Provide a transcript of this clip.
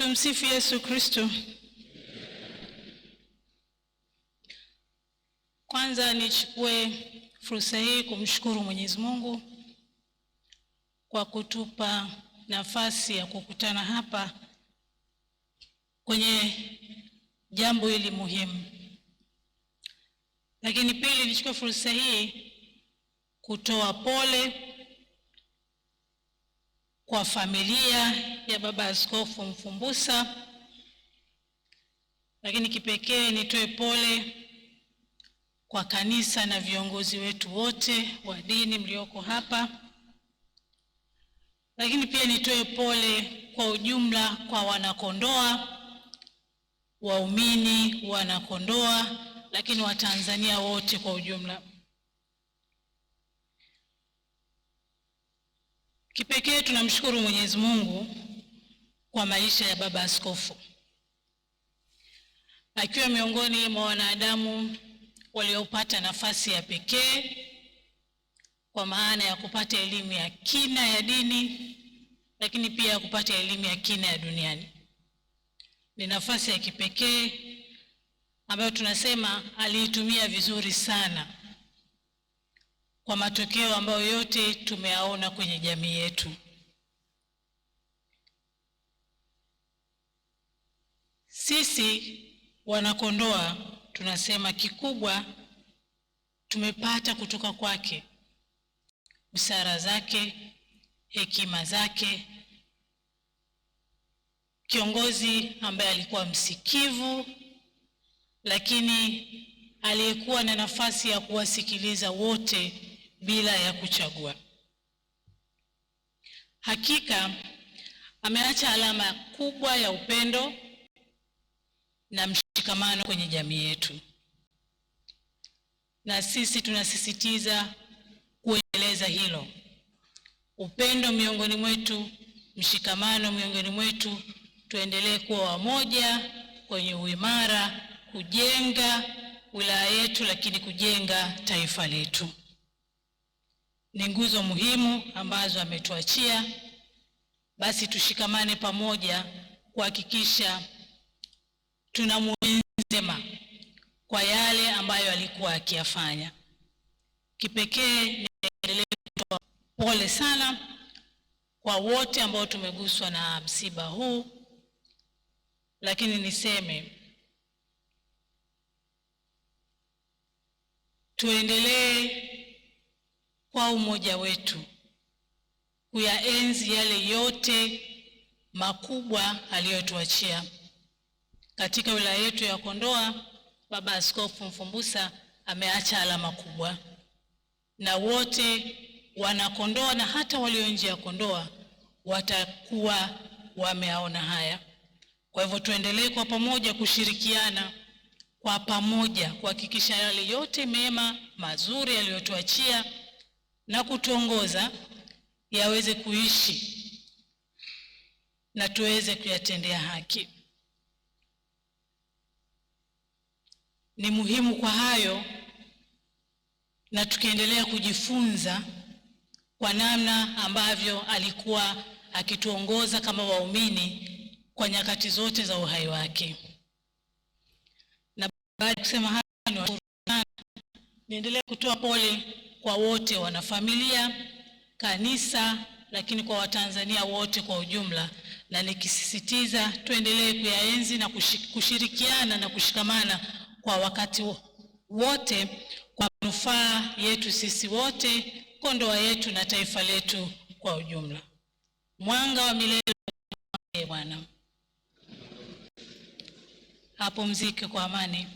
Tumsifu Yesu Kristo. Kwanza nichukue fursa hii kumshukuru Mwenyezi Mungu kwa kutupa nafasi ya kukutana hapa kwenye jambo hili muhimu. Lakini pili, nichukue fursa hii kutoa pole kwa familia ya Baba Askofu Mfumbusa, lakini kipekee nitoe pole kwa kanisa na viongozi wetu wote wa dini mlioko hapa, lakini pia nitoe pole kwa ujumla kwa wanakondoa, waumini wanakondoa, lakini Watanzania wote kwa ujumla. Kipekee tunamshukuru Mwenyezi Mungu kwa maisha ya Baba Askofu, akiwa miongoni mwa wanadamu waliopata nafasi ya pekee kwa maana ya kupata elimu ya kina ya dini, lakini pia kupata elimu ya kina ya duniani. Ni nafasi ya kipekee ambayo tunasema aliitumia vizuri sana, kwa matokeo ambayo yote tumeyaona kwenye jamii yetu. Sisi wanakondoa tunasema kikubwa tumepata kutoka kwake busara zake, hekima zake, kiongozi ambaye alikuwa msikivu, lakini aliyekuwa na nafasi ya kuwasikiliza wote bila ya kuchagua. Hakika ameacha alama kubwa ya upendo na mshikamano kwenye jamii yetu, na sisi tunasisitiza kuendeleza hilo: upendo miongoni mwetu, mshikamano miongoni mwetu. Tuendelee kuwa wamoja kwenye uimara, kujenga wilaya yetu, lakini kujenga taifa letu. Ni nguzo muhimu ambazo ametuachia. Basi tushikamane pamoja kuhakikisha tunamwenzema kwa yale ambayo alikuwa akiyafanya. Kipekee niendelee kutoa pole sana kwa wote ambao tumeguswa na msiba huu, lakini niseme tuendelee kwa umoja wetu kuyaenzi yale yote makubwa aliyotuachia. Katika wilaya yetu ya Kondoa, Baba Askofu Mfumbusa ameacha alama kubwa, na wote wanakondoa na hata walio nje ya Kondoa watakuwa wameaona haya. Kwa hivyo tuendelee kwa pamoja kushirikiana kwa pamoja kuhakikisha yale yote mema mazuri aliyotuachia na kutuongoza yaweze kuishi na tuweze kuyatendea haki. Ni muhimu kwa hayo, na tukiendelea kujifunza kwa namna ambavyo alikuwa akituongoza kama waumini kwa nyakati zote za uhai wake. Na baada ya kusema haya, niendelee kutoa pole kwa wote, wanafamilia, kanisa, lakini kwa Watanzania wote kwa ujumla, na nikisisitiza tuendelee kuyaenzi na kushirikiana na kushikamana kwa wakati wote kwa manufaa yetu sisi wote, Kondoa yetu na taifa letu kwa ujumla. Mwanga wa milele Bwana. Apumzike kwa amani.